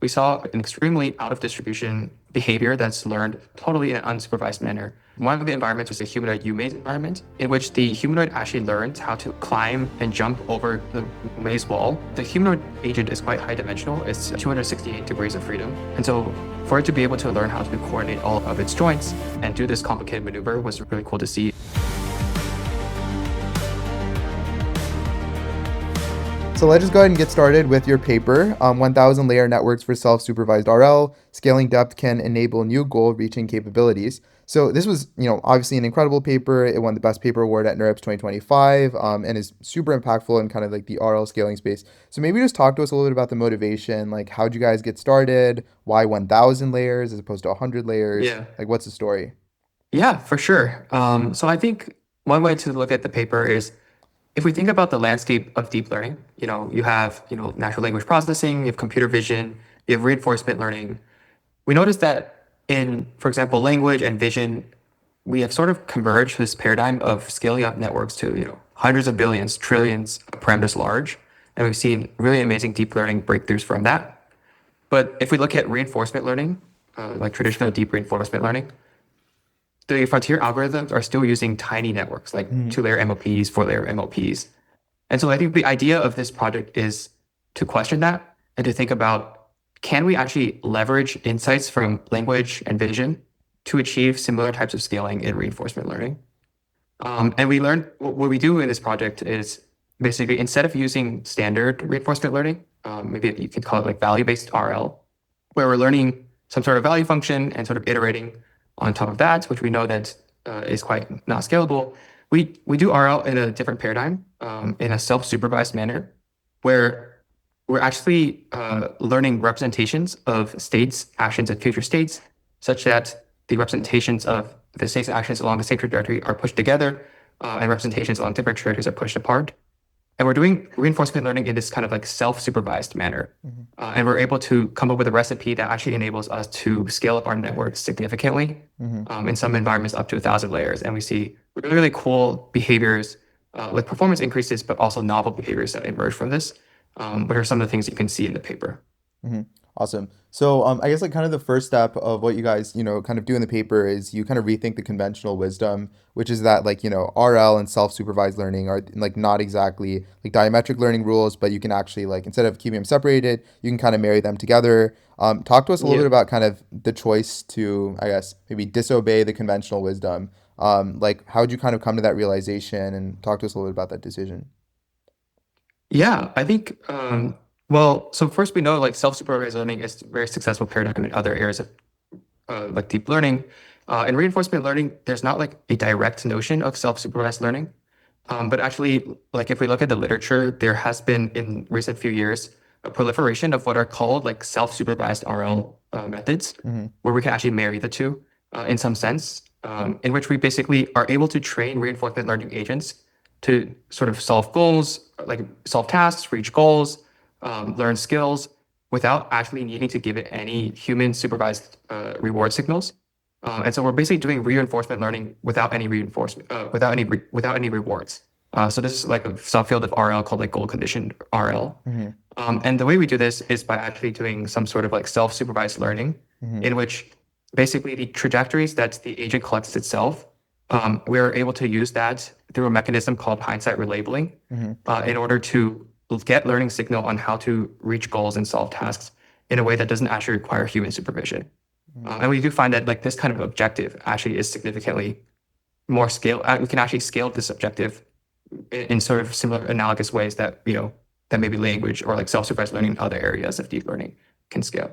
we saw an extremely out of distribution behavior that's learned totally in an unsupervised manner. One of the environments was a humanoid maze environment, in which the humanoid actually learns how to climb and jump over the maze wall. The humanoid agent is quite high dimensional. It's 268 degrees of freedom. And so for it to be able to learn how to coordinate all of its joints and do this complicated maneuver was really cool to see. So let's just go ahead and get started with your paper, 1000 layer networks for self-supervised RL, scaling depth can enable new goal reaching capabilities. So this was, obviously an incredible paper. It won the best paper award at NeurIPS 2025, and is super impactful in kind of like the RL scaling space. So maybe just talk to us a little bit about the motivation, like how'd you guys get started? Why 1000 layers as opposed to 100 layers? Yeah. Like what's the story? Yeah, for sure. So I think one way to look at the paper is if we think about the landscape of deep learning, you have, natural language processing, you have computer vision, you have reinforcement learning. We noticed that in, for example, language and vision, we have sort of converged this paradigm of scaling up networks to, hundreds of billions, trillions of parameters large. And we've seen really amazing deep learning breakthroughs from that. But if we look at reinforcement learning, like traditional deep reinforcement learning, the frontier algorithms are still using tiny networks like 2-layer MLPs, 4-layer MLPs. And so I think the idea of this project is to question that and to think about, can we actually leverage insights from language and vision to achieve similar types of scaling in reinforcement learning? And we learned what we do in this project is basically instead of using standard reinforcement learning, maybe you could call it like value-based RL, where we're learning some sort of value function and sort of iterating on top of that, which we know that is quite not scalable. We do RL in a different paradigm, in a self-supervised manner, where we're actually learning representations of states, actions, and future states, such that the representations of the states and actions along the same trajectory are pushed together, and representations along different trajectories are pushed apart. And we're doing reinforcement learning in this kind of like self-supervised manner. And we're able to come up with a recipe that actually enables us to scale up our network significantly, in some environments up to 1,000 layers. And we see really, really cool behaviors with performance increases, but also novel behaviors that emerge from this, which are some of the things you can see in the paper. hmm Awesome. So, I guess like kind of the first step of what you guys, kind of do in the paper is you kind of rethink the conventional wisdom, which is that like, RL and self-supervised learning are like not exactly like diametric learning rules, but you can actually like instead of keeping them separated, you can kind of marry them together. Talk to us a little Yeah. bit about kind of the choice to, I guess, maybe disobey the conventional wisdom. Like how would you kind of come to that realization and talk to us a little bit about that decision? Yeah, I think, well, so first we know like self-supervised learning is a very successful paradigm in other areas of like deep learning. In reinforcement learning, there's not like a direct notion of self-supervised learning. But actually, like if we look at the literature, there has been in recent few years a proliferation of what are called like self-supervised RL methods, Mm-hmm. where we can actually marry the two in some sense, in which we basically are able to train reinforcement learning agents to sort of solve goals, like solve tasks, reach goals, learn skills without actually needing to give it any human supervised reward signals. And so we're basically doing reinforcement learning without any reinforcement, without any rewards. So this is like a subfield of RL called like goal conditioned RL. Mm-hmm. And the way we do this is by actually doing some sort of like self-supervised learning, Mm-hmm. in which basically the trajectories that the agent collects itself, we're able to use that through a mechanism called Hindsight relabeling, Mm-hmm. in order to get learning signal on how to reach goals and solve tasks in a way that doesn't actually require human supervision. And we do find that like this kind of objective actually is significantly more scale. We can actually scale this objective in sort of similar analogous ways that, that maybe language or like self-supervised learning in other areas of deep learning can scale.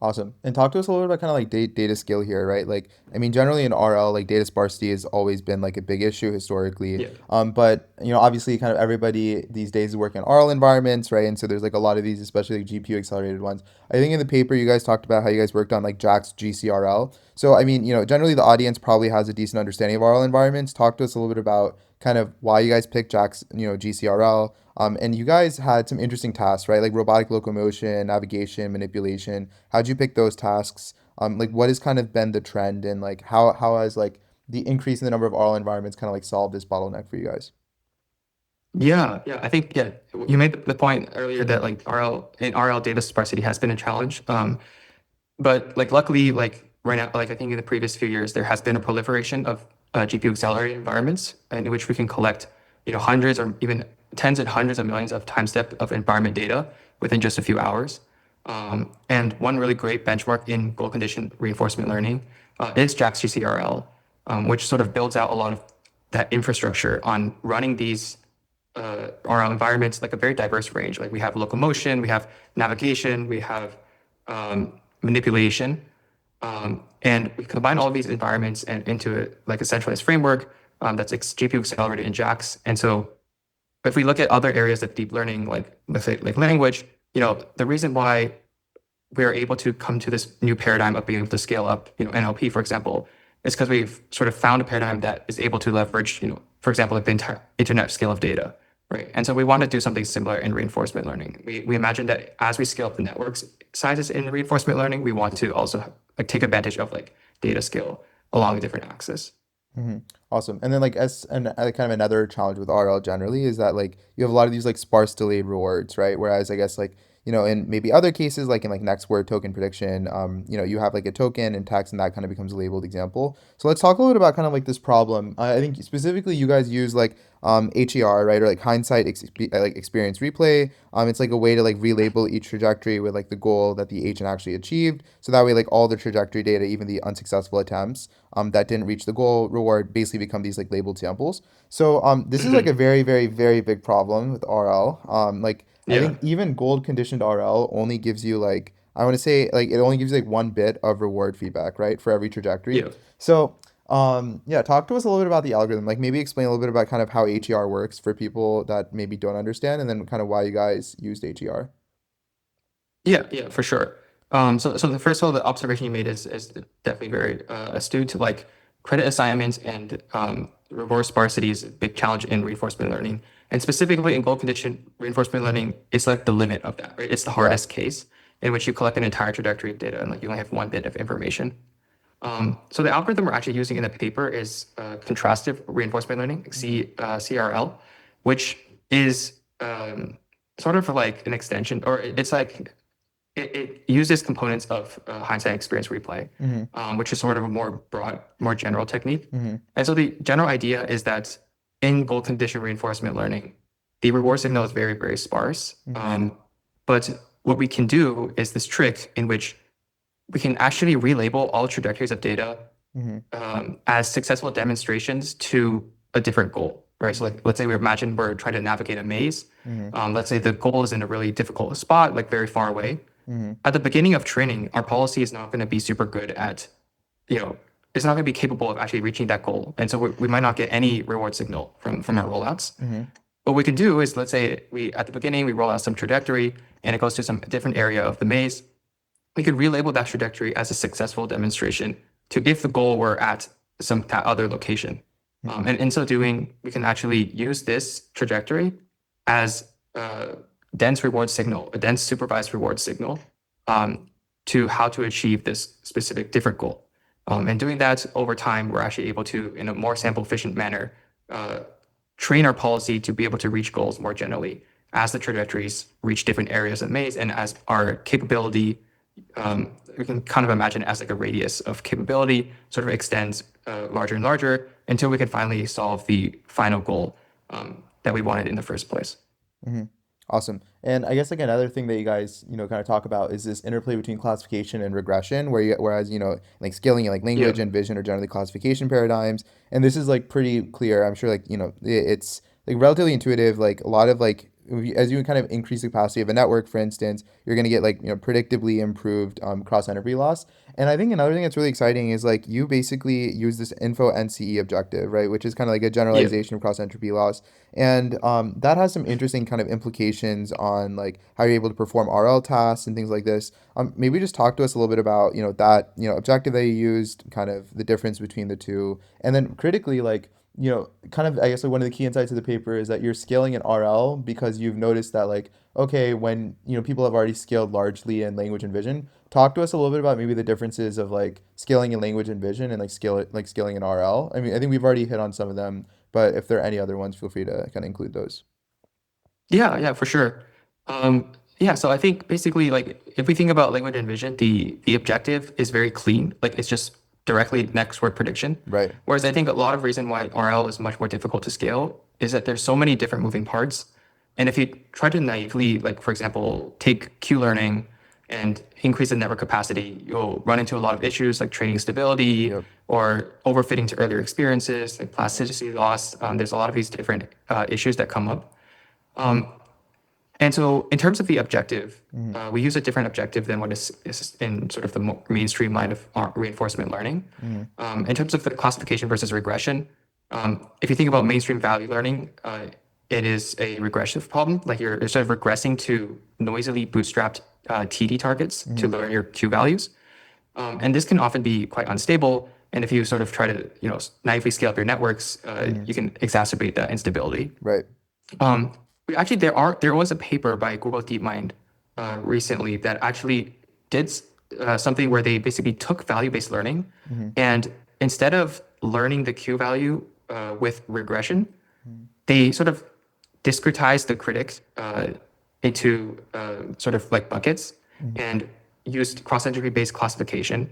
Awesome. And talk to us a little bit about kind of like data scale here, right? Like, I mean, generally in RL, like data sparsity has always been like a big issue historically. Yeah. But obviously, kind of everybody these days is working in RL environments, right? And so there's like a lot of these, especially like GPU accelerated ones. I think in the paper you guys talked about how you guys worked on like JAX GCRL. So I mean, generally the audience probably has a decent understanding of RL environments. Talk to us a little bit about kind of why you guys picked JAX, GCRL. And you guys had some interesting tasks, right? Like robotic locomotion, navigation, manipulation. How'd you pick those tasks? Like what has kind of been the trend and like how has like the increase in the number of RL environments kind of like solved this bottleneck for you guys? Yeah. I think you made the point earlier that like RL data sparsity has been a challenge. But like luckily, like right now, like I think in the previous few years, there has been a proliferation of GPU accelerated environments in which we can collect, hundreds or even tens and hundreds of millions of time step of environment data within just a few hours. And one really great benchmark in goal condition reinforcement learning is JAX GCRL, which sort of builds out a lot of that infrastructure on running these our environments like a very diverse range. Like we have locomotion, we have navigation, we have manipulation, and we combine all of these environments and into like a centralized framework that's GPU accelerated in JAX. And so if we look at other areas of deep learning, like let's say like language, the reason why we're able to come to this new paradigm of being able to scale up, NLP, for example, is because we've sort of found a paradigm that is able to leverage, for example, like the entire internet scale of data, right? And so we want to do something similar in reinforcement learning. We imagine that as we scale up the networks sizes in reinforcement learning, we want to also like take advantage of like data scale along a different axis. Hmm. Awesome. And then like as and kind of another challenge with RL generally is that like you have a lot of these like sparse delayed rewards, right? Whereas I guess like in maybe other cases like in like next word token prediction, you have like a token and text and that kind of becomes a labeled example. So let's talk a little bit about kind of like this problem. I think specifically you guys use like HER, right? Or like like experience replay. It's like a way to like relabel each trajectory with like the goal that the agent actually achieved. So that way like all the trajectory data, even the unsuccessful attempts that didn't reach the goal reward basically become these like labeled samples. So this is like a very, very, very big problem with RL. Like I Yeah. think even gold conditioned RL only gives you like I want to say like it only gives you like one bit of reward feedback, right, for every trajectory. Yeah. So yeah, talk to us a little bit about the algorithm. Like maybe explain a little bit about kind of how HER works for people that maybe don't understand, and then kind of why you guys used HER. Yeah, for sure. So the first of all, the observation you made is definitely very astute. To like credit assignments and reward sparsity is a big challenge in reinforcement learning, and specifically in goal condition reinforcement learning, it's like the limit of that, right? It's the Yeah. hardest case in which you collect an entire trajectory of data and like you only have one bit of information. So the algorithm we're actually using in the paper is contrastive reinforcement learning, CRL, which is sort of like an extension, or it's like it uses components of hindsight experience replay, Mm-hmm. which is sort of a more broad, more general technique. Mm-hmm. And so the general idea is that in goal condition reinforcement learning, the reward signal is very, very sparse. Mm-hmm. But what we can do is this trick in which we can actually relabel all trajectories of data Mm-hmm. as successful demonstrations to a different goal, right? So like, let's say we imagine we're trying to navigate a maze. Mm-hmm. Let's say the goal is in a really difficult spot, like very far away. Mm-hmm. At the beginning of training, our policy is not going to be super good at, you know, it's not going to be capable of actually reaching that goal. And so we might not get any reward signal from our rollouts. Mm-hmm. What we can do is, let's say we, at the beginning, we roll out some trajectory and it goes to some different area of the maze. We could relabel that trajectory as a successful demonstration to if the goal were at some other location. Mm-hmm. And in so doing, we can actually use this trajectory as a dense reward signal, a dense supervised reward signal to how to achieve this specific different goal. And doing that over time, we're actually able to, in a more sample efficient manner, uh, train our policy to be able to reach goals more generally as the trajectories reach different areas of maze and as our capability we can kind of imagine it as like a radius of capability sort of extends larger and larger until we can finally solve the final goal that we wanted in the first place. Mm-hmm. Awesome. And I guess like another thing that you guys, kind of talk about is this interplay between classification and regression, whereas, like scaling and like Yeah. language and vision are generally classification paradigms. And this is like pretty clear. I'm sure like, it's like relatively intuitive, like a lot of like as you kind of increase the capacity of a network, for instance, you're going to get like, predictably improved cross entropy loss. And I think another thing that's really exciting is like you basically use this info NCE objective, right? Which is kind of like a Yeah. generalization of cross entropy loss. And that has some interesting kind of implications on like how you're able to perform RL tasks and things like this. Maybe just talk to us a little bit about, that, objective that you used, kind of the difference between the two. And then critically, like, kind of, I guess like one of the key insights of the paper is that you're scaling in RL because you've noticed that like, okay, when, people have already scaled largely in language and vision, talk to us a little bit about maybe the differences of like scaling in language and vision and like scaling in RL. I mean, I think we've already hit on some of them, but if there are any other ones, feel free to kind of include those. Yeah, for sure. Yeah, so I think basically like if we think about language and vision, the objective is very clean. Like it's just directly next word prediction. Right. Whereas I think a lot of reason why RL is much more difficult to scale is that there's so many different moving parts. And if you try to naively, like for example, take Q learning and increase the network capacity, you'll run into a lot of issues like training stability Yep. or overfitting to earlier experiences, like plasticity loss. There's a lot of these different issues that come up. And so, in terms of the objective, Mm-hmm. we use a different objective than what is in sort of the mainstream line of reinforcement learning. Mm-hmm. In terms of the classification versus regression, if you think about mainstream value learning, it is a regressive problem. Like you're sort of regressing to noisily bootstrapped TD targets to Mm-hmm. learn your Q values. And this can often be quite unstable. And if you sort of try to, naively scale up your networks, Mm-hmm. you can exacerbate that instability. Right. Um, Actually, there was a paper by Google DeepMind recently that actually did something where they basically took value-based learning, Mm-hmm. and instead of learning the Q value with regression, Mm-hmm. they sort of discretized the critics into sort of like buckets and used cross-entropy based classification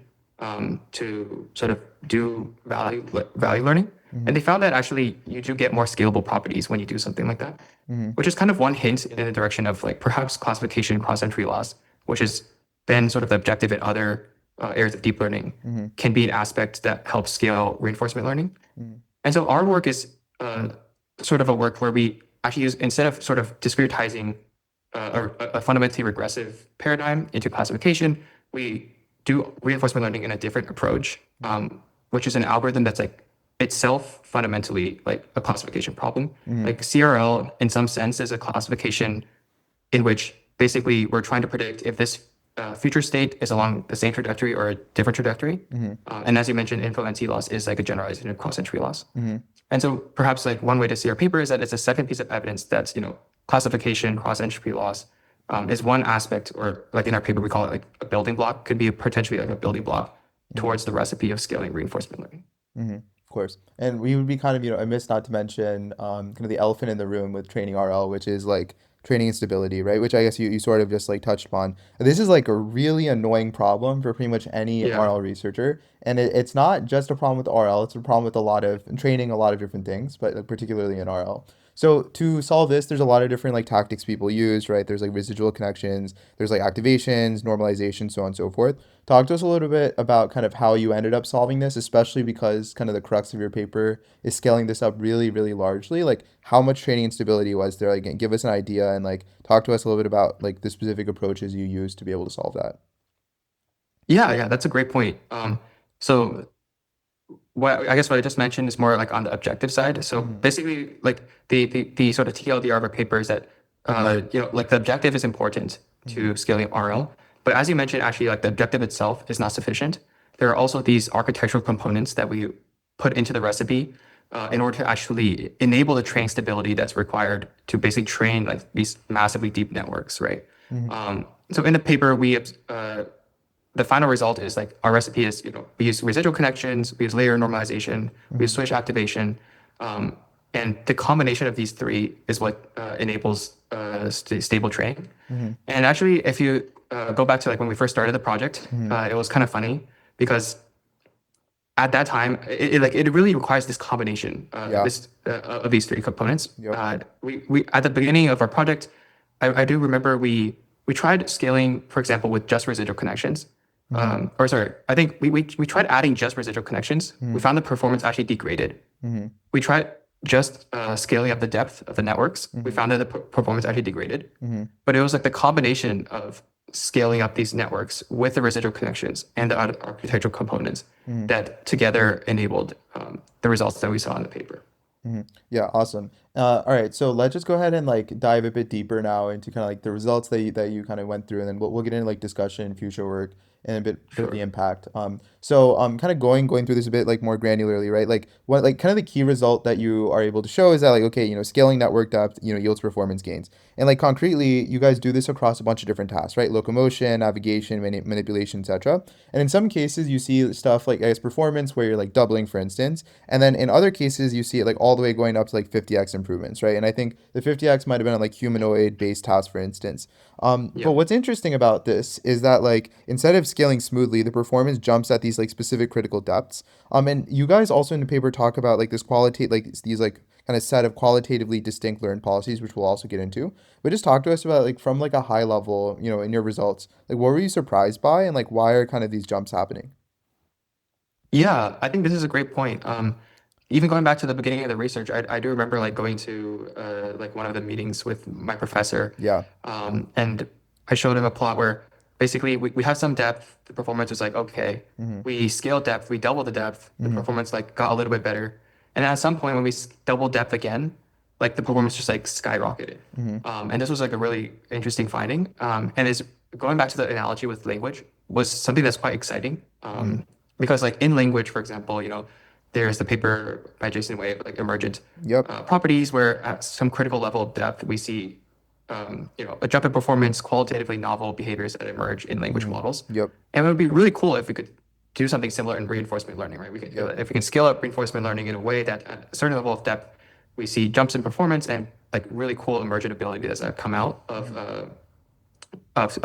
to sort of do value learning. Mm-hmm. And they found that actually you do get more scalable properties when you do something like that, Mm-hmm. which is kind of one hint in the direction of like perhaps classification cross-entropy loss, which has been sort of the objective in other areas of deep learning, Mm-hmm. can be an aspect that helps scale reinforcement learning. Mm-hmm. And so our work is sort of a work where we actually use, instead of sort of discretizing a fundamentally regressive paradigm into classification, we do reinforcement learning in a different approach, which is an algorithm that's like itself fundamentally like a classification problem. Mm-hmm. Like CRL, in some sense, is a classification in which basically we're trying to predict if this future state is along the same trajectory or a different trajectory. Mm-hmm. And as you mentioned, info NT loss is like a generalization of cross-entry loss. Mm-hmm. And so perhaps like one way to see our paper is that it's a second piece of evidence that's, classification, cross-entropy loss is one aspect, or like in our paper, we call it like a building block, could be potentially like a building block towards the recipe of scaling reinforcement learning. Mm-hmm. Of course. And we would be kind of, amiss not to mention kind of the elephant in the room with training RL, which is like training instability, right? Which I guess you sort of just like touched upon. This is like a really annoying problem for pretty much any Yeah. RL researcher. And it's not just a problem with RL, it's a problem with a lot of training, a lot of different things, but particularly in RL. So to solve this, there's a lot of different like tactics people use, right? There's like residual connections, there's like activations, normalization, so on and so forth. Talk to us a little bit about kind of how you ended up solving this, especially because kind of the crux of your paper is scaling this up really, really largely. Like how much training instability was there? Like give us an idea and like talk to us a little bit about like the specific approaches you use to be able to solve that. Yeah, that's a great point. So what I guess what I just mentioned is more like on the objective side. So Mm-hmm. basically, like the sort of TLDR of our paper is that like the objective is important to scaling RL, but as you mentioned, actually like the objective itself is not sufficient. There are also these architectural components that we put into the recipe in order to actually enable the training stability that's required to basically train like these massively deep networks, right? Mm-hmm. So in the paper, the final result is like our recipe is, we use residual connections, we use layer normalization, we use switch activation. And the combination of these three is what enables stable training. Mm-hmm. And actually, if you go back to like when we first started the project, Mm-hmm. it was kind of funny because at that time, it really requires this combination Yeah. of these three components. Yep. We at the beginning of our project, I do remember we tried scaling, for example, with just residual connections. Mm-hmm. Or sorry, I think we tried adding just residual connections. We found the performance actually degraded. Mm-hmm. We tried just scaling up the depth of the networks. We Mm-hmm. found that the performance actually degraded. Mm-hmm. But it was like the combination of scaling up these networks with the residual connections and the architectural components Mm-hmm. that together enabled the results that we saw in the paper. Mm-hmm. Yeah, awesome. All right, so let's just go ahead and like dive a bit deeper now into kind of like the results that you kind of went through, and then we'll get into like discussion, future work, and a bit of the Sure. impact. So kind of going through this a bit like more granularly, right? Like what like kind of the key result that you are able to show is that like okay, scaling network depth, yields performance gains, and like concretely, you guys do this across a bunch of different tasks, right? Locomotion, navigation, manipulation, etc. And in some cases, you see stuff like I guess performance where you're like doubling, for instance, and then in other cases, you see it like all the way going up to like 50x improvements, right? And I think the 50x might have been on like humanoid based tasks, for instance. But Yeah. what's interesting about this is that like instead of scaling smoothly, the performance jumps at these like specific critical depths. And you guys also in the paper talk about like this qualitative, like these like kind of set of qualitatively distinct learned policies, which we'll also get into. But just talk to us about like from like a high level, in your results, like what were you surprised by, and like why are kind of these jumps happening? Yeah, I think this is a great point. Even going back to the beginning of the research, I do remember like going to like one of the meetings with my professor, Yeah. and I showed him a plot where basically we have some depth. The performance was like okay. Mm-hmm. We scaled depth, we doubled the depth. The Mm-hmm. performance like got a little bit better, and at some point when we doubled depth again, like the performance just like skyrocketed. Mm-hmm. And this was like a really interesting finding. And is going back to the analogy with language was something that's quite exciting. Mm-hmm. Because like in language, for example, there's the paper by Jason Wave, like emergent Yep. properties, where at some critical level of depth, we see, a jump in performance, qualitatively novel behaviors that emerge in language Mm-hmm. models. Yep. And it would be really cool if we could do something similar in reinforcement learning, right? Yep. If we can scale up reinforcement learning in a way that at a certain level of depth, we see jumps in performance and like really cool emergent abilities that come out Mm-hmm.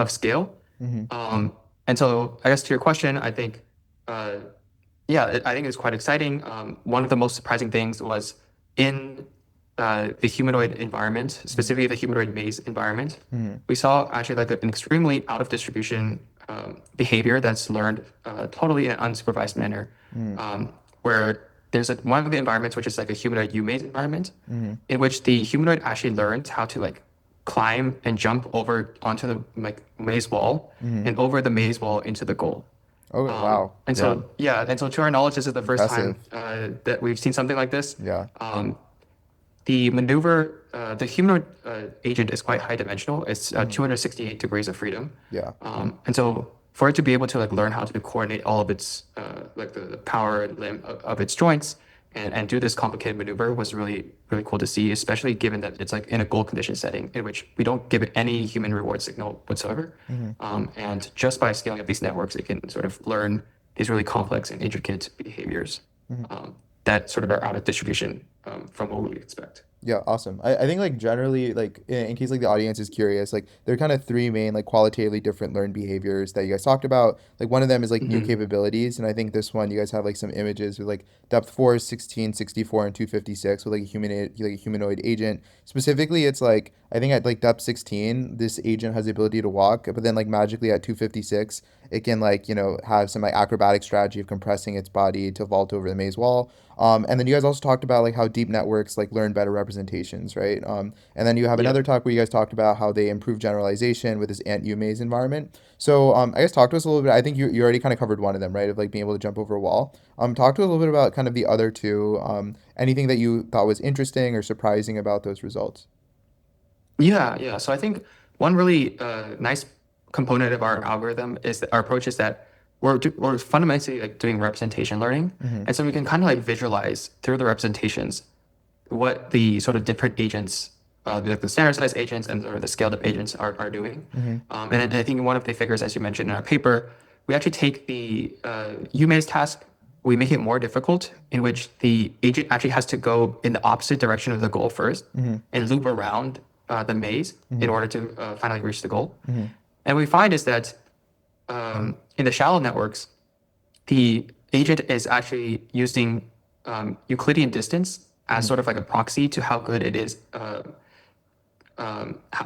of scale. Mm-hmm. And so I guess to your question, I think, uh, yeah, I think it's quite exciting. One of the most surprising things was in the humanoid environment, specifically the humanoid maze environment, Mm-hmm. we saw actually like an extremely out of distribution behavior that's learned totally in an unsupervised manner, Mm-hmm. where there's one of the environments which is like a humanoid U maze environment, Mm-hmm. in which the humanoid actually learns how to like climb and jump over onto the like maze wall Mm-hmm. and over the maze wall into the goal. Okay. Wow. And Yeah. so, yeah, and so to our knowledge, this is the first time Impressive. that we've seen something like this. Yeah. The maneuver, the humanoid agent is quite high dimensional. It's Mm-hmm. 268 degrees of freedom. Yeah. And so for it to be able to like learn how to coordinate all of its like the power and limb of its joints and do this complicated maneuver was really, really cool to see, especially given that it's like in a goal condition setting in which we don't give it any human reward signal whatsoever. Mm-hmm. And just by scaling up these networks, it can sort of learn these really complex and intricate behaviors that sort of are out of distribution from what we would expect. Yeah, awesome. I think like generally like in case like the audience is curious, like there are kind of three main like qualitatively different learned behaviors that you guys talked about. Like one of them is like new Mhm. capabilities, and I think this one you guys have like some images with like depth 4, 16, 64, and 256 with like a humanoid agent. Specifically, it's like I think at like depth 16, this agent has the ability to walk, but then like magically at 256, it can like, have some like acrobatic strategy of compressing its body to vault over the maze wall. And then you guys also talked about like how deep networks like learn better representations, right? And then you have Yep. another talk where you guys talked about how they improve generalization with this ant U maze environment. So I guess talk to us a little bit. I think you already kind of covered one of them, right? Of like being able to jump over a wall. Talk to us a little bit about kind of the other two. Anything that you thought was interesting or surprising about those results? Yeah, yeah. So I think one really nice component of our algorithm is that our approach is that we're fundamentally like doing representation learning, Mm-hmm. and so we can kind of like visualize through the representations what the sort of different agents, like the standardized agents and sort of the scaled up agents are doing. Mm-hmm. And I think one of the figures, as you mentioned in our paper, we actually take the UMaze task, we make it more difficult, in which the agent actually has to go in the opposite direction of the goal first Mm-hmm. and loop around the maze in Mm-hmm. order to finally reach the goal. Mm-hmm. And we find is that in the shallow networks, the agent is actually using Euclidean distance as sort of like a proxy to how good it is.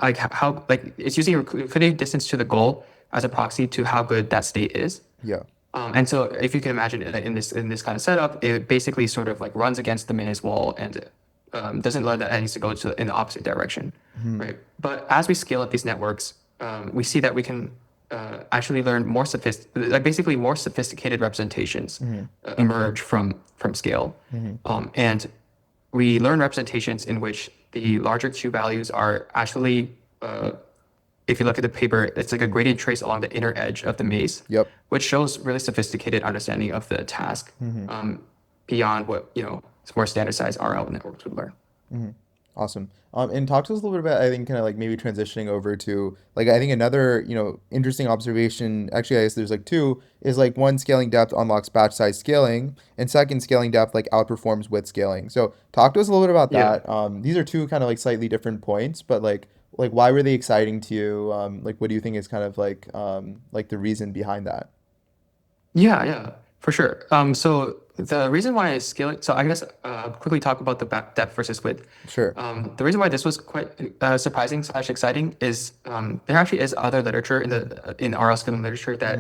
Like how like it's using Euclidean distance to the goal as a proxy to how good that state is. Yeah. And so if you can imagine it in this kind of setup, it basically sort of like runs against the maze wall and doesn't learn that it needs to go in the opposite direction, Mm-hmm. right? But as we scale up these networks, we see that we can actually learn like basically more sophisticated representations Mm-hmm. emerge from scale, Mm-hmm. and we learn representations in which the larger Q values are actually if you look at the paper, it's like a gradient trace along the inner edge of the maze, Yep. which shows really sophisticated understanding of the task Mm-hmm. beyond what more standardized RL networks would learn. Mm-hmm. Awesome. And talk to us a little bit about, I think, kind of like maybe transitioning over to like, I think another, interesting observation, actually, I guess there's like two, is like one, scaling depth unlocks batch size scaling, and second, scaling depth like outperforms with scaling. So talk to us a little bit about Yeah. that. These are two kind of like slightly different points, but like why were they exciting to you? Like, what do you think is kind of like the reason behind that? Yeah, yeah, for sure. So the reason why I scale it, so I guess quickly talk about the depth versus width. Sure. The reason why this was quite surprising slash exciting is there actually is other literature in RL scaling literature that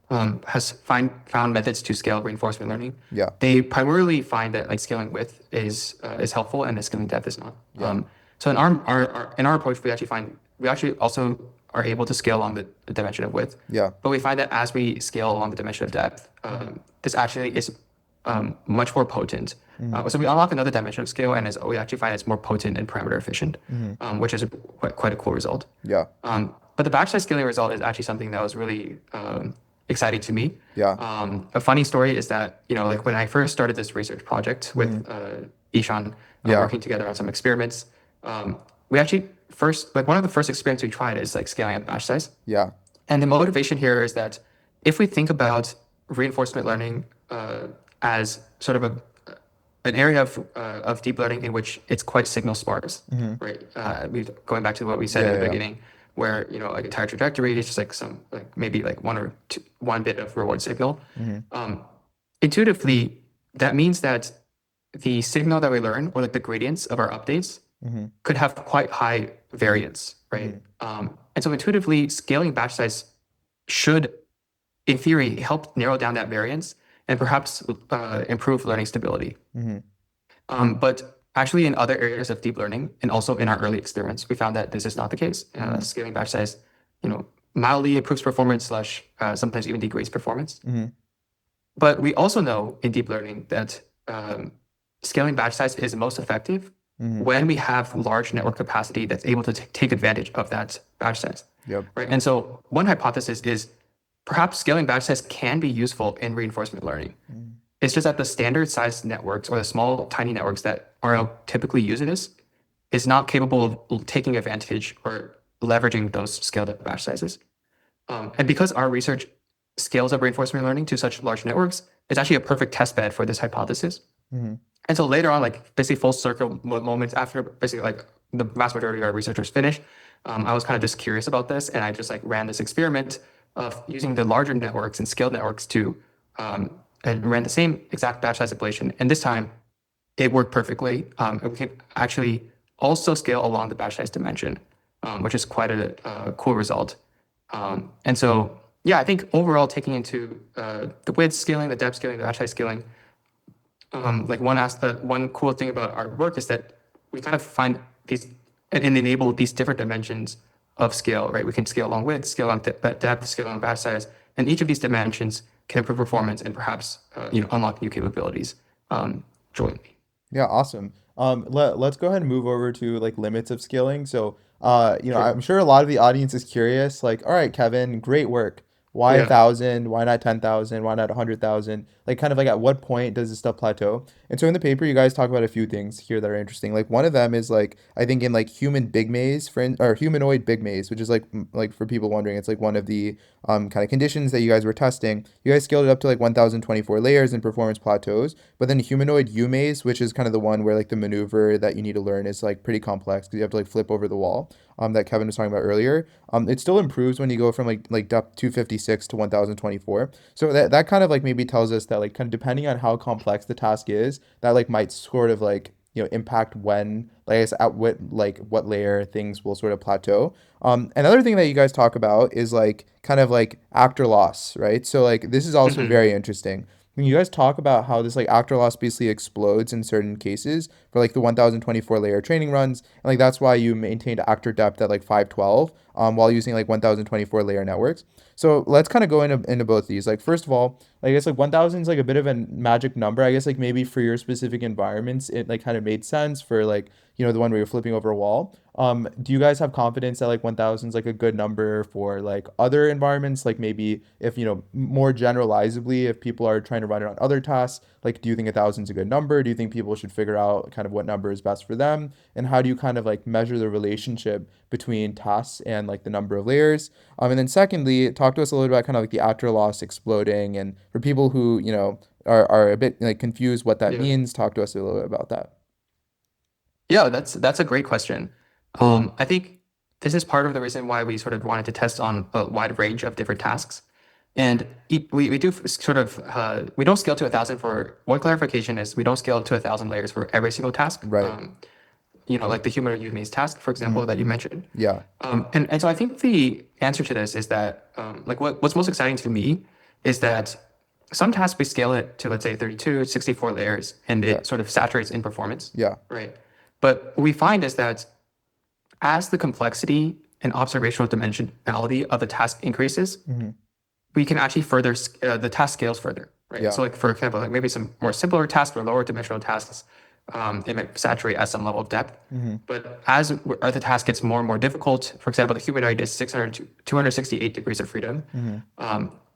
Hmm. has found methods to scale reinforcement learning. Yeah. They primarily find that like scaling width is helpful and the scaling depth is not. Yeah. So in in our approach, we actually also are able to scale along the dimension of width. Yeah. But we find that as we scale along the dimension of depth, this actually is much more potent. Hmm. So we unlock another dimension of scale, and we actually find it's more potent and parameter efficient, Hmm. which is quite a cool result. Yeah. But the batch size scaling result is actually something that was really exciting to me. Yeah. A funny story is that, like when I first started this research project with Hmm. Ishan, Yeah. working together on some experiments, we actually first, like one of the first experiments we tried is like scaling up batch size. Yeah. And the motivation here is that if we think about reinforcement learning as sort of an area of deep learning in which it's quite signal sparse, Hmm. right? Going back to what we said Yeah. in the Yeah. Yeah. beginning, where like entire trajectory is just like maybe like one bit of reward signal. Hmm. Um, Intuitively, that means that the signal that we learn or like the gradients of our updates Hmm. could have quite high variance, right? Hmm. And so intuitively, scaling batch size should, in theory, help narrow down that variance and perhaps improve learning stability. Hmm. But actually, in other areas of deep learning and also in our early experiments, we found that this is not the case. Hmm. Scaling batch size, mildly improves performance slash sometimes even degrades performance. Hmm. But we also know in deep learning that scaling batch size is most effective Hmm. when we have large network capacity that's able to take advantage of that batch size, Yep. right? And so one hypothesis is perhaps scaling batch size can be useful in reinforcement learning. Hmm. It's just that the standard sized networks or the small, tiny networks that RL typically uses is not capable of taking advantage or leveraging those scaled up batch sizes. And because our research scales up reinforcement learning to such large networks, it's actually a perfect test bed for this hypothesis. Hmm. And so later on, like basically full circle moments after basically like the vast majority of our researchers finished, I was kind of just curious about this, and I just like ran this experiment of using the larger networks and scaled networks to and ran the same exact batch size ablation. And this time, it worked perfectly. And we can actually also scale along the batch size dimension, which is quite a cool result. And so, yeah, I think overall taking into the width scaling, the depth scaling, the batch size scaling, like one cool thing about our work is that we kind of find these and enable these different dimensions of scale, right? We can scale along width, scale along depth, scale along batch size, and each of these dimensions can improve performance and perhaps unlock new capabilities jointly. Yeah, awesome. Let's go ahead and move over to like limits of scaling. So, Sure. I'm sure a lot of the audience is curious, like, all right, Kevin, great work. Why a Yeah. thousand? Why not 10,000? Why not 100,000? Like, kind of like at what point does this stuff plateau? And so in the paper, you guys talk about a few things here that are interesting. Like one of them is like I think in like human big maze, or humanoid big maze, which is like like for people wondering, it's like one of the kind of conditions that you guys were testing. You guys scaled it up to like 1,024 layers and performance plateaus. But then humanoid U maze, which is kind of the one where like the maneuver that you need to learn is like pretty complex because you have to like flip over the wall. That Kevin was talking about earlier. It still improves when you go from like depth 256 to 1,024. So that kind of like maybe tells us that like kind of depending on how complex the task is, that like might sort of like impact when like I guess at what layer things will sort of plateau. Another thing that you guys talk about is like kind of like actor loss, right? So like this is also Mhm. very interesting. When you guys talk about how this like actor loss basically explodes in certain cases for like the 1,024 layer training runs, and like that's why you maintained actor depth at like 512. while using like 1024 layer networks. So let's kind of go into both of these. Like first of all, I guess like 1000 is like a bit of a magic number. I guess like maybe for your specific environments, it like kind of made sense for like, the one where you're flipping over a wall. Do you guys have confidence that like 1000 is like a good number for like other environments? Like maybe if, more generalizably, if people are trying to run it on other tasks, like do you think 1000 is a good number? Do you think people should figure out kind of what number is best for them? And how do you kind of like measure the relationship between tasks and like the number of layers? And then secondly, talk to us a little bit about kind of like the after loss exploding. And for people who, are a bit like confused what that Yeah. means, talk to us a little bit about that. Yeah, that's a great question. I think this is part of the reason why we sort of wanted to test on a wide range of different tasks. And we do sort of, we don't scale to 1,000 for, one clarification is we don't scale to 1,000 layers for every single task. Right. Like the human use maze task, for example, that you mentioned. Yeah. And so I think the answer to this is that, like what's most exciting to me is that some tasks we scale it to, let's say 32, 64 layers, and Yeah. it sort of saturates in performance. Yeah. Right. But what we find is that as the complexity and observational dimensionality of the task increases, we can actually further, the task scales further, right? Yeah. So like, for example, like maybe some more simpler tasks or lower dimensional tasks, it might saturate at some level of depth. But as the task gets more and more difficult, for example, the humanoid is 600 to 268 degrees of freedom,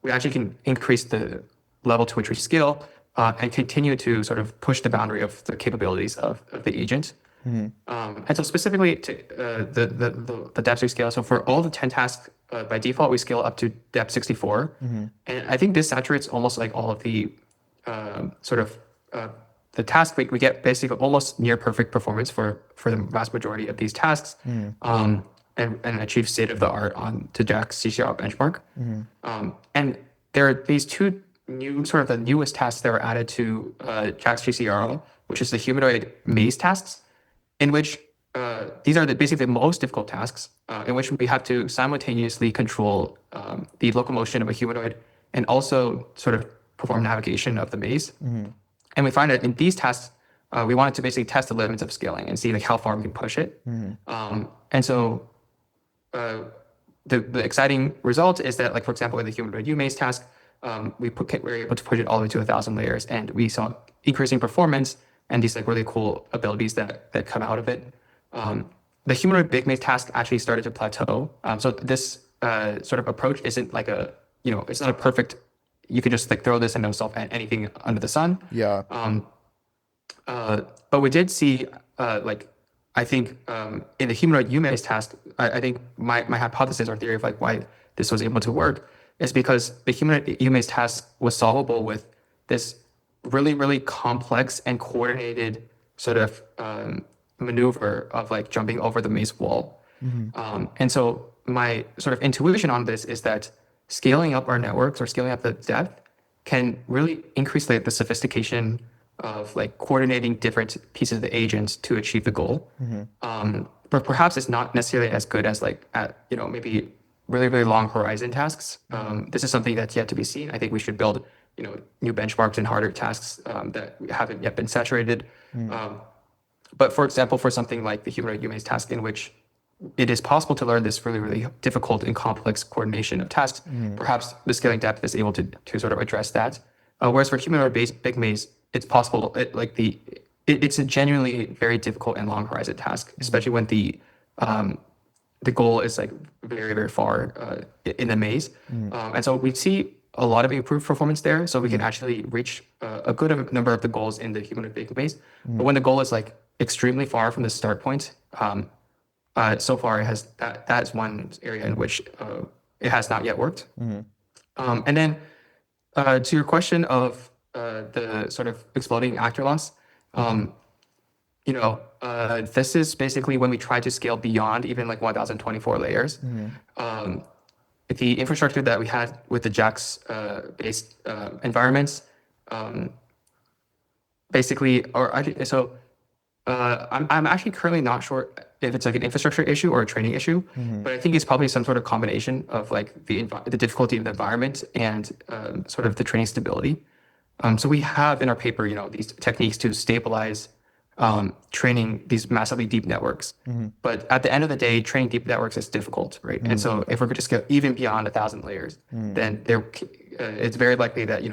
we actually can increase the level to which we scale and continue to sort of push the boundary of the capabilities of the agent. And so specifically to the depth we scale, so for all the 10 tasks, by default, we scale up to depth 64. And I think this saturates almost like all of the sort of the task we get basically almost near perfect performance for the vast majority of these tasks, and achieve state of the art on to Jack's CCR benchmark. And there are these two new sort of the newest tasks that were added to Jack's GCRL, which is the humanoid maze tasks, in which these are basically the most difficult tasks, in which we have to simultaneously control the locomotion of a humanoid and also sort of perform navigation of the maze. And we find that in these tasks, we wanted to basically test the limits of scaling and see like how far we can push it. And so the exciting result is that, like, for example, in the humanoid maze task, we were able to push it all the way to 1,000 layers, and we saw increasing performance and these like really cool abilities that come out of it. The humanoid big maze task actually started to plateau. So this sort of approach isn't like it's not a perfect, you could just like throw this and it'll solve anything under the sun. Yeah. But we did see, I think in the humanoid maze task, I think my hypothesis or theory of like why this was able to work is because the humanoid maze task was solvable with this really, really complex and coordinated sort of maneuver of like jumping over the maze wall. And so my sort of intuition on this is that scaling up our networks or scaling up the depth can really increase the sophistication of like coordinating different pieces of the agents to achieve the goal. But perhaps it's not necessarily as good as like at, maybe really, really long horizon tasks. This is something that's yet to be seen. I think we should build, new benchmarks and harder tasks that haven't yet been saturated. But for example, for something like the humanoid maze task, in which it is possible to learn this really, really difficult and complex coordination of tasks, perhaps the scaling depth is able to sort of address that. Whereas for humanoid big maze, it's possible, it's a genuinely very difficult and long horizon task, especially when the goal is like very, very far in the maze. And so we see a lot of improved performance there. So we can actually reach a good number of the goals in the humanoid big maze. But when the goal is like extremely far from the start point, so far it has that is one area in which it has not yet worked. And then to your question of the sort of exploding actor loss, this is basically when we try to scale beyond even like 1024 layers. The infrastructure that we had with the JAX based environments, basically, I'm actually currently not sure if it's like an infrastructure issue or a training issue, but I think it's probably some sort of combination of like the difficulty of the environment and sort of the training stability. So we have in our paper, these techniques to stabilize training these massively deep networks. But at the end of the day, training deep networks is difficult, right? And so if we're going to scale even beyond 1,000 layers, then it's very likely that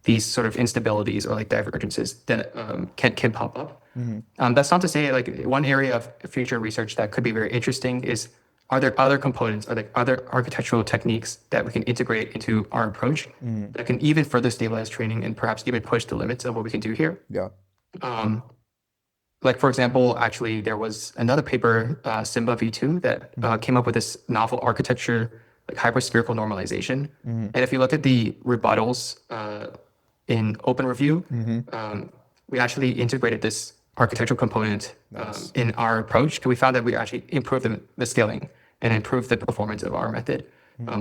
these sort of instabilities or like divergences that can pop up. That's not to say like one area of future research that could be very interesting is, are there other components, are there other architectural techniques that we can integrate into our approach that can even further stabilize training and perhaps even push the limits of what we can do here? Yeah. Like for example, actually there was another paper, Simba V2, that came up with this novel architecture, like hyperspherical normalization. And if you look at the rebuttals in open review, we actually integrated this architectural component in our approach. We found that we actually improved the scaling and improved the performance of our method,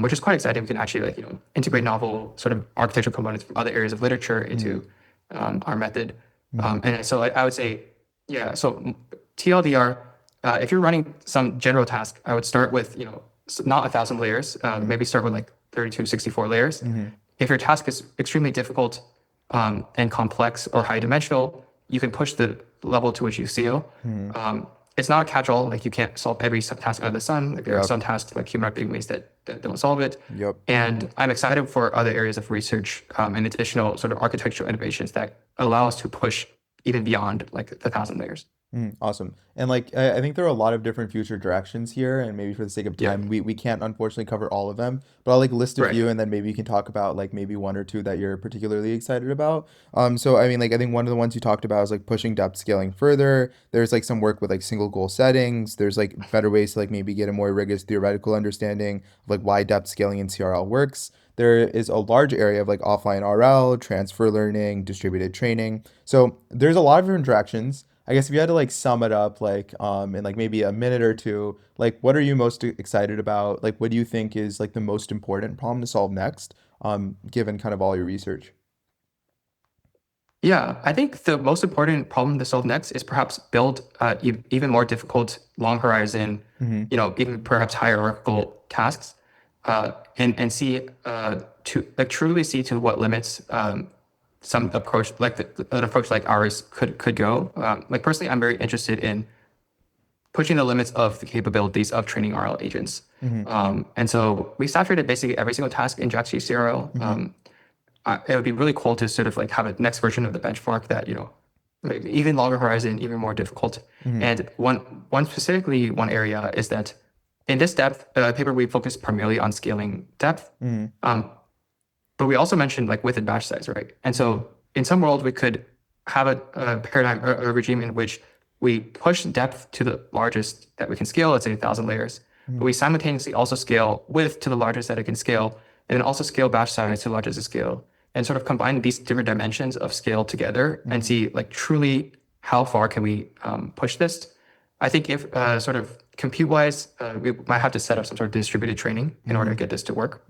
which is quite exciting. We can actually integrate novel sort of architectural components from other areas of literature into our method. And so I would say, yeah, so TLDR, if you're running some general task, I would start with, not 1,000 layers, maybe start with like 32, 64 layers. If your task is extremely difficult and complex or high dimensional, you can push the level to which you scale. It's not a catch-all, like you can't solve every task under the sun. Like there are some tasks like human being ways that don't solve it. And I'm excited for other areas of research and additional sort of architectural innovations that allow us to push even beyond like 1,000 layers. Awesome. And like I think there are a lot of different future directions here, and maybe for the sake of Yeah, time, we can't unfortunately cover all of them, but I'll like list a right. few and then maybe you can talk about like maybe one or two that you're particularly excited about. So I mean like I think one of the ones you talked about is like pushing depth scaling further. There's like some work with like single goal settings. There's like better ways to like maybe get a more rigorous theoretical understanding of like why depth scaling in CRL works. There is a large area of like offline RL, transfer learning, distributed training. So there's a lot of different directions. I guess if you had to like sum it up like in like maybe a minute or two, like what are you most excited about? Like what do you think is like the most important problem to solve next, given kind of all your research? Yeah, I think the most important problem to solve next is perhaps build even more difficult, long horizon, even perhaps hierarchical tasks, and see to like truly see to what limits some approach like an approach like ours could go. Like personally, I'm very interested in pushing the limits of the capabilities of training RL agents. And so we saturated basically every single task in JAX-GCRL. It would be really cool to sort of like have a next version of the benchmark that, like even longer horizon, even more difficult. And one area is that in this depth paper, we focus primarily on scaling depth. But we also mentioned like width and batch size, right? And so in some world, we could have a paradigm or a regime in which we push depth to the largest that we can scale, let's say 1,000 layers, but we simultaneously also scale width to the largest that it can scale, and then also scale batch size to the largest it scale, and sort of combine these different dimensions of scale together and see like truly how far can we push this. I think if sort of compute-wise, we might have to set up some sort of distributed training in order to get this to work.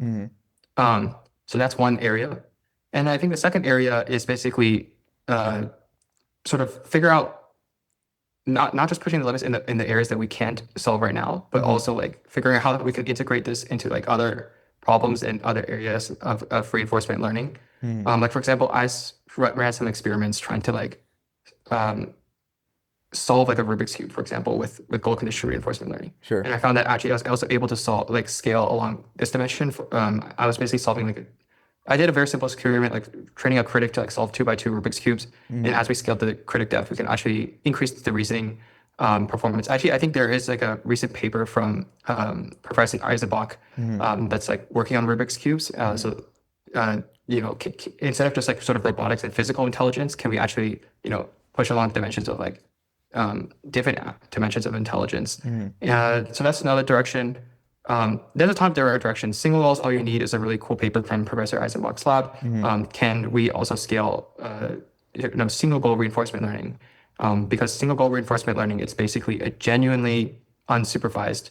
So that's one area. And I think the second area is basically sort of figure out not just pushing the limits in the areas that we can't solve right now, but also like figuring out how we can integrate this into like other problems in other areas of reinforcement learning. Like for example, ran some experiments trying to like solve like a Rubik's cube, for example, with goal conditional reinforcement learning. Sure. And I found that actually I was also able to solve like scale along this dimension. I was basically solving like I did a very simple experiment, like training a critic to like solve 2x2 Rubik's cubes. And as we scaled the critic depth, we can actually increase the reasoning performance. Actually, I think there is like a recent paper from Professor Eisenbach that's like working on Rubik's cubes. Instead of just like sort of robotics and physical intelligence, can we actually, push along dimensions of like different dimensions of intelligence? So that's another direction. There's a ton of different directions. Single walls, all you need is a really cool paper from Professor Eisenbach's lab. Can we also scale single goal reinforcement learning? Because single goal reinforcement learning, it's basically a genuinely unsupervised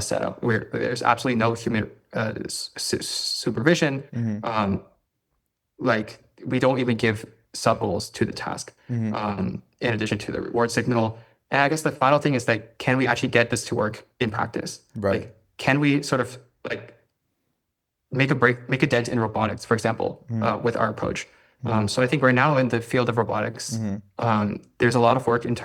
setup where there's absolutely no human supervision. Like we don't even give sub goals to the task in addition to the reward signal. And I guess the final thing is that can we actually get this to work in practice? Right. Like, can we sort of like make a dent in robotics, for example, with our approach? Mm-hmm. So I think right now in the field of robotics, Mm-hmm. there's a lot of work in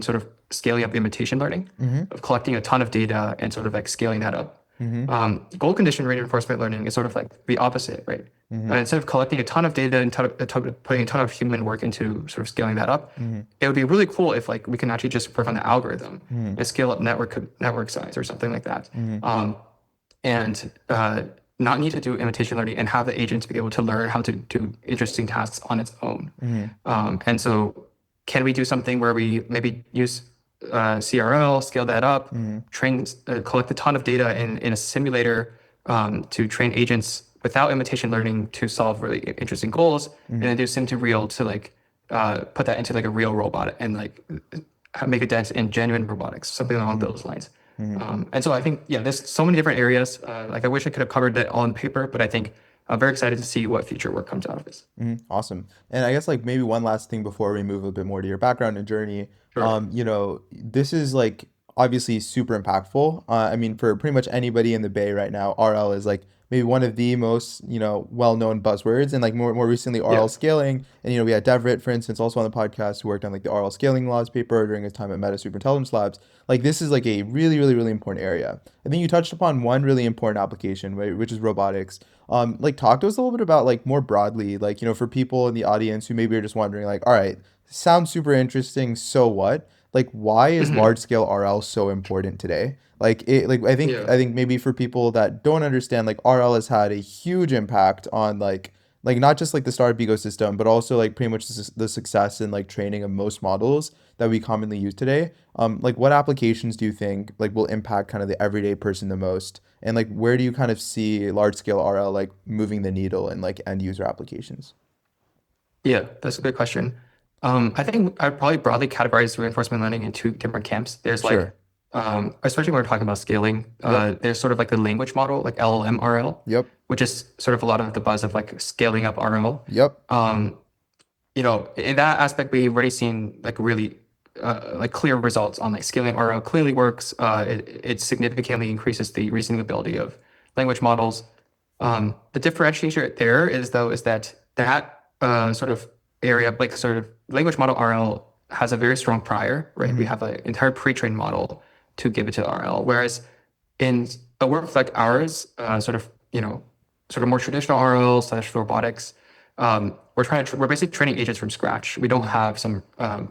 sort of scaling up imitation learning, Mm-hmm. of collecting a ton of data and sort of like scaling that up. Mm-hmm. Goal condition reinforcement learning is sort of like the opposite, right? Mm-hmm. Instead of collecting a ton of data and putting a ton of human work into sort of scaling that up, Mm-hmm. it would be really cool if like we can actually just work on the algorithm Mm-hmm. and scale up network size or something like that. Mm-hmm. And not need to do imitation learning and have the agents be able to learn how to do interesting tasks on its own. Mm-hmm. And so, can we do something where we maybe use CRL, scale that up, Mm-hmm. collect a ton of data in a simulator to train agents without imitation learning to solve really interesting goals, and then do sim to real to like put that into like a real robot and like make a dent in genuine robotics, something along those lines. Mm-hmm. And so I think, yeah, there's so many different areas. Like I wish I could have covered that all in paper, but I think I'm very excited to see what future work comes out of this. Awesome. And I guess like maybe one last thing before we move a bit more to your background and journey. Sure. This is like obviously super impactful. I mean, for pretty much anybody in the Bay right now, RL is like maybe one of the most, well-known buzzwords. And like more recently, Yeah. RL scaling. And we had Devrit, for instance, also on the podcast who worked on like the RL scaling laws paper during his time at Meta Superintelligence Labs. Like this is like a really, really, really important area. I think you touched upon one really important application, right, which is robotics. Like talk to us a little bit about like more broadly, like, for people in the audience who maybe are just wondering like, all right, sounds super interesting. So what? Like, why is Mhm. large scale RL so important today? Like Yeah. I think maybe for people that don't understand, like RL has had a huge impact on like not just like the startup ecosystem, but also like pretty much the success in like training of most models that we commonly use today. Like what applications do you think like will impact kind of the everyday person the most? And like where do you kind of see large scale RL like moving the needle in like end user applications? Yeah, that's a good question. I think I'd probably broadly categorize reinforcement learning in two different camps. There's like, Sure. especially when we're talking about scaling, Yep. there's sort of like the language model, like LLM RL, Yep. which is sort of a lot of the buzz of like scaling up RL. Yep. Um, in that aspect, we've already seen like really like clear results on like scaling RL clearly works. It significantly increases the reasoning ability of language models. The differentiator there is though is that sort of area like sort of language model RL has a very strong prior, right? We Mm-hmm. have an entire pre-trained model to give it to RL, whereas in a work like ours, sort of more traditional RL slash robotics, we're basically training agents from scratch. We don't have some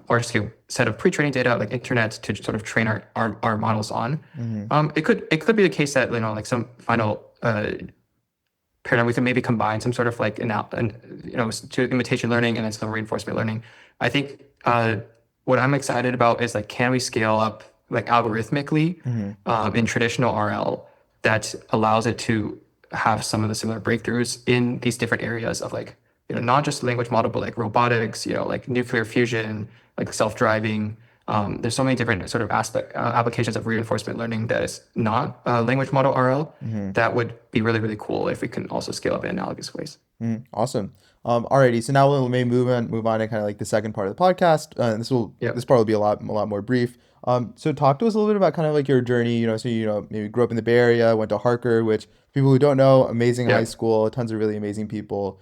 large scale set of pre-training data like internet to sort of train our models on. Mm-hmm. It could be the case that like some final paradigm we can maybe combine some sort of like to imitation learning and then some reinforcement learning. I think what I'm excited about is like can we scale up like algorithmically Mm-hmm. in traditional RL that allows it to have some of the similar breakthroughs in these different areas of like not just language model but like robotics, like nuclear fusion, like self-driving. There's so many different sort of applications of reinforcement learning that is not language model RL Mm-hmm. that would be really, really cool if we can also scale up in analogous ways. Awesome. Alrighty. So now we'll maybe move on to kind of like the second part of the podcast. Yep. This part will be a lot more brief. So talk to us a little bit about kind of like your journey. So maybe grew up in the Bay Area, went to Harker, which people who don't know, amazing high Yep. school, tons of really amazing people,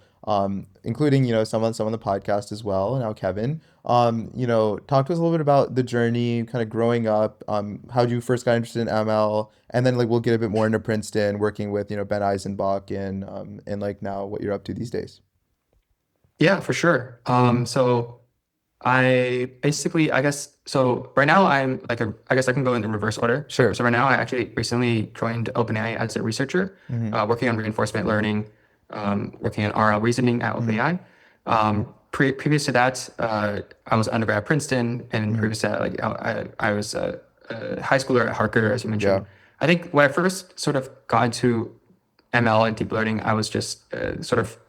including some on the podcast as well. Now Kevin. Talk to us a little bit about the journey, kind of growing up. How you first got interested in ML, and then like we'll get a bit more into Princeton, working with Ben Eisenbach and like now what you're up to these days. Yeah, for sure. So I basically, I guess, so right now I guess I can go in the reverse order. So, Sure. so right now I actually recently joined OpenAI as a researcher, Mm-hmm. working on reinforcement learning, working on RL reasoning at Mm-hmm. OpenAI. Previous to that, I was undergrad at Princeton, and Mm-hmm. previous to that, like I was a high schooler at Harker, as you Yeah. mentioned. I think when I first sort of got into ML and deep learning, I was just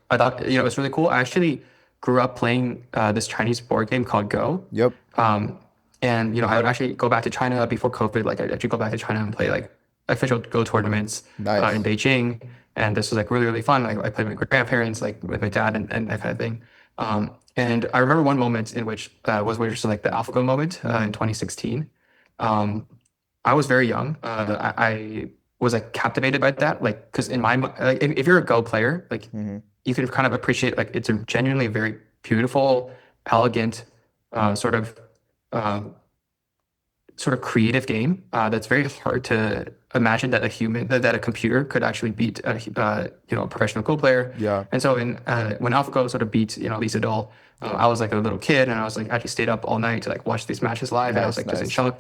I thought it was really cool. I actually grew up playing this Chinese board game called Go. Yep. Um, and I would actually go back to China before COVID. Like I'd actually go back to China and play like official Go tournaments in Nice. Beijing, and this was like really really fun. Like I played with my grandparents, like with my dad, and that kind of thing. And I remember one moment in which was like the AlphaGo moment Mm-hmm. in 2016. Um, I was very young. I was like captivated by that, like because in my like if you're a Go player, like Mm-hmm. you can kind of appreciate like it's a genuinely very beautiful, elegant, uh, sort of um, sort of creative game that's very hard to imagine that that a computer could actually beat a professional Go player. Yeah. And so when AlphaGo sort of beat Lisa Doll, I was like a little kid and I was like actually stayed up all night to like watch these matches live and I was Nice, like just in nice. shock.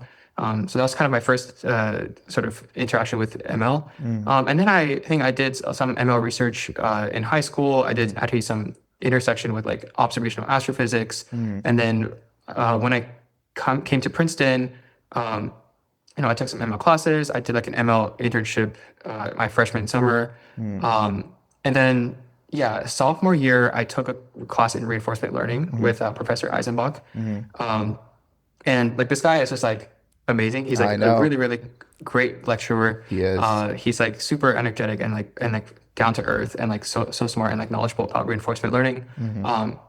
So that was kind of my first sort of interaction with ML. Mm, And then I think I did some ML research in high school. I did actually some intersection with like observational astrophysics. mm, And then when I came to Princeton, um, I took some ML classes. I did like an ML internship my freshman summer. mm, And then, yeah, sophomore year, I took a class in reinforcement learning mm, with Professor Eisenbach. mm. Um, and like this guy is just like amazing. He's I like a know really, really great lecturer. he is. He's like super energetic and like down to earth and like so smart and like knowledgeable about reinforcement learning. Hmm.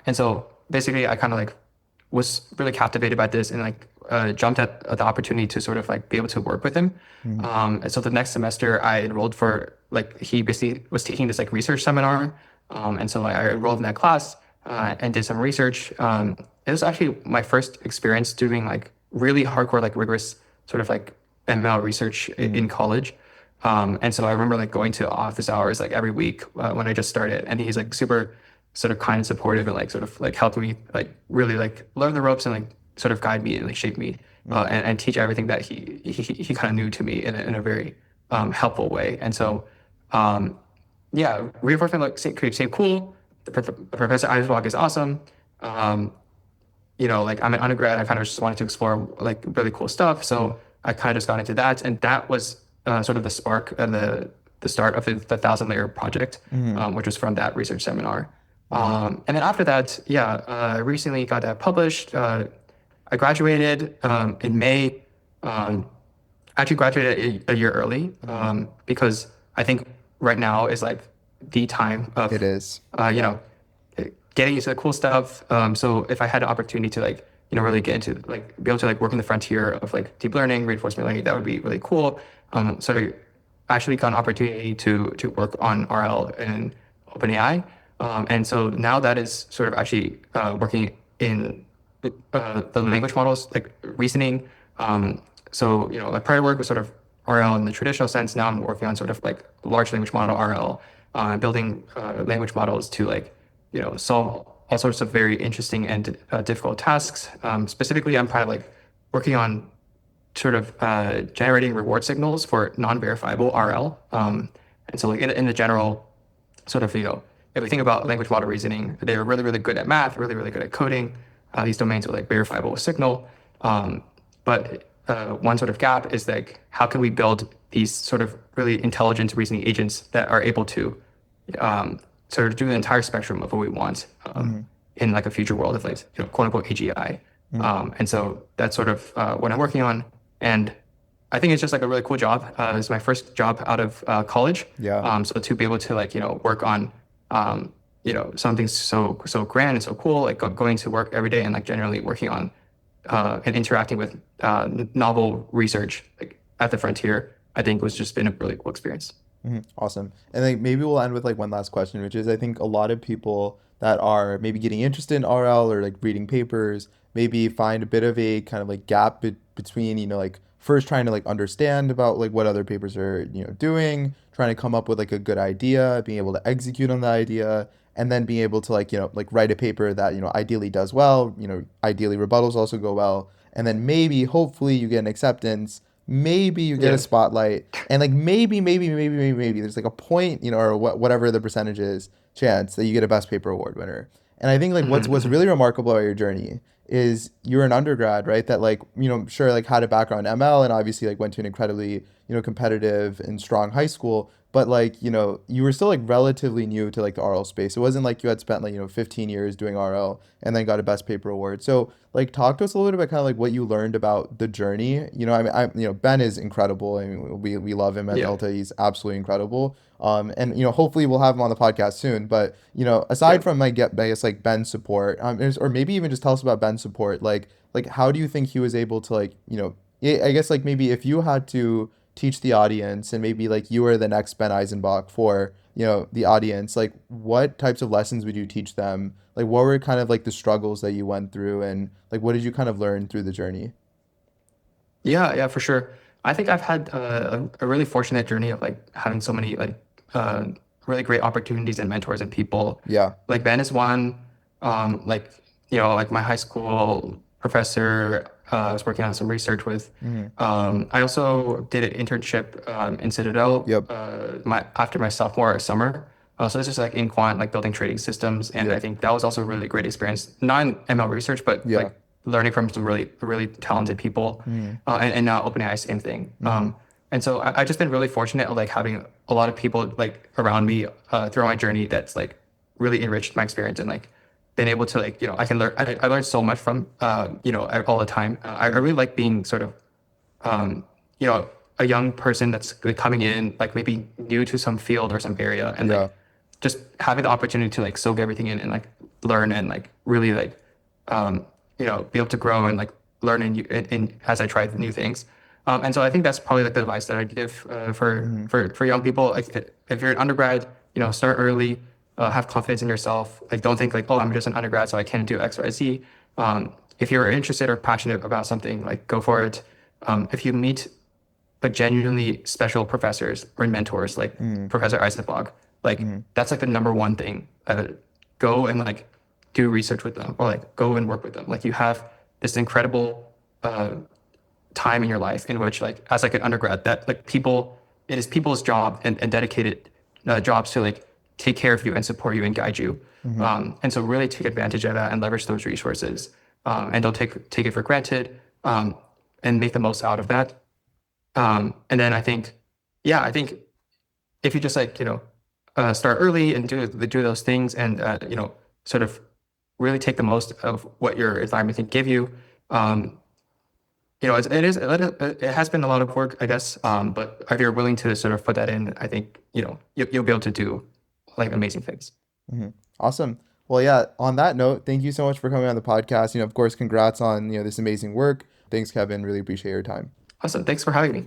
And so basically, I kind of like was really captivated by this and like jumped at the opportunity to sort of like be able to work with him. Mm, And so the next semester I enrolled for like he basically was taking this like research seminar. And so I enrolled in that class and did some research. It was actually my first experience doing like really hardcore like rigorous sort of like ML research mm, in college. And so I remember like going to office hours like every week when I just started, and he's like super sort of kind and supportive and like sort of like helped me like really like learn the ropes and like sort of guide me and like shape me mm, and teach everything that he kind of knew to me in a very helpful way. And so yeah, reinforcement like seem cool. Professor Eisbach is awesome. Um, like I'm an undergrad, I kind of just wanted to explore like really cool stuff. mm, So I kind of just got into that, and that was sort of the spark and the start of the thousand layer project, mm, which was from that research seminar. mm. And then after that, yeah, I recently got that published. I graduated in May. Um, Actually graduated a year early Mm. because I think right now is like the time It of is. you know getting into the cool stuff. So if I had an opportunity to like really get into like be able to like work in the frontier of like deep learning, reinforcement learning, that would be really cool. So I actually got an opportunity to work on RL and OpenAI, and so now that is sort of actually working in the language models like reasoning. So like prior work was sort of RL in the traditional sense. Now I'm working on sort of like large language model RL, building language models to like solve all sorts of very interesting and difficult tasks. Specifically, I'm kind of like working on sort of generating reward signals for non-verifiable RL. And so like in the general sort of, if we think about language model reasoning, they're really, really good at math, really, really good at coding. These domains are like verifiable with signal. But one sort of gap is like, how can we build these sort of really intelligent reasoning agents that are able to sort of do the entire spectrum of what we want Mm, in like a future world of like, quote unquote AGI. mm. And so that's sort of what I'm working on. And I think it's just like a really cool job. It's my first job out of college. Yeah. So to be able to like, work on, something so grand and so cool, like going to work every day and like generally working on and interacting with novel research like at the frontier, I think was just been a really cool experience. Mhm. Awesome. And then maybe we'll end with like one last question, which is I think a lot of people that are maybe getting interested in RL or like reading papers maybe find a bit of a kind of like gap between, like first trying to like understand about like what other papers are, doing, trying to come up with like a good idea, being able to execute on the idea, and then being able to like, like write a paper that, ideally does well, ideally rebuttals also go well, and then maybe hopefully you get an acceptance, maybe you get a Yeah. spotlight, and like maybe there's like a point, or whatever the percentage is chance that you get a best paper award winner. And I think like what's Mhm. really remarkable about your journey is you're an undergrad, right? That like, sure like had a background in ML and obviously like went to an incredibly, competitive and strong high school, but like, you were still like relatively new to like the RL space. It wasn't like you had spent like, 15 years doing RL and then got a best paper award. So like talk to us a little bit about kind of like what you learned about the journey. I mean, Ben is incredible. I mean, we love him at Yeah. Delta. He's absolutely incredible. And hopefully we'll have him on the podcast soon. But aside Yeah. from I guess like Ben's support, or maybe even just tell us about Ben's support. Like how do you think he was able to like I guess like maybe if you had to teach the audience and maybe like you were the next Ben Eisenbach for the audience, like what types of lessons would you teach them? Like what were kind of like the struggles that you went through and like what did you kind of learn through the journey? Yeah, yeah, for sure. I think I've had a really fortunate journey of like having so many like uh, really great opportunities and mentors and people. Yeah. Like Ben is one. Like like my high school professor, I was working on some research with. Hmm. I also did an internship in Citadel Yep. my after my sophomore summer. So this is like in quant, like building trading systems, and I Yep. think that was also a really great experience. Not in ML research, but Yeah. like learning from some really talented people, Hmm. and now OpenAI, same thing. Hmm. And so I've just been really fortunate, like having a lot of people like around me throughout my journey that's like really enriched my experience and like been able to like I can learn. I learned so much from all the time. I really like being sort of um, a young person that's like, coming in, like maybe new to some field or some area, and Yeah. like just having the opportunity to like soak everything in and like learn and like really like be able to grow and like learn as I try the new things. And so I think that's probably like the advice that I give Hmm. for young people. Like if you're an undergrad, start early, have confidence in yourself. Like don't think like, oh, I'm just an undergrad, so I can't do X, Y, Z. If you're interested or passionate about something, like go for it. If you meet like genuinely special professors or mentors, like Hmm. Professor Eisenbach, like Hmm. that's like the number one thing. Go and like do research with them, or like go and work with them. Like you have this incredible uh, time in your life in which like as like an undergrad that like it is people's job and dedicated jobs to like take care of you and support you and guide you. Hmm. And so really take advantage of that and leverage those resources, and don't take it for granted, and make the most out of that. And then I think if you just like start early and do those things and sort of really take the most of what your environment can give you. Um, it has been a lot of work, I guess. But if you're willing to sort of put that in, I think you'll be able to do like amazing things. Hmm. Awesome. Well, yeah, on that note, thank you so much for coming on the podcast. Of course, congrats on, this amazing work. Thanks, Kevin. Really appreciate your time. Awesome. Thanks for having me.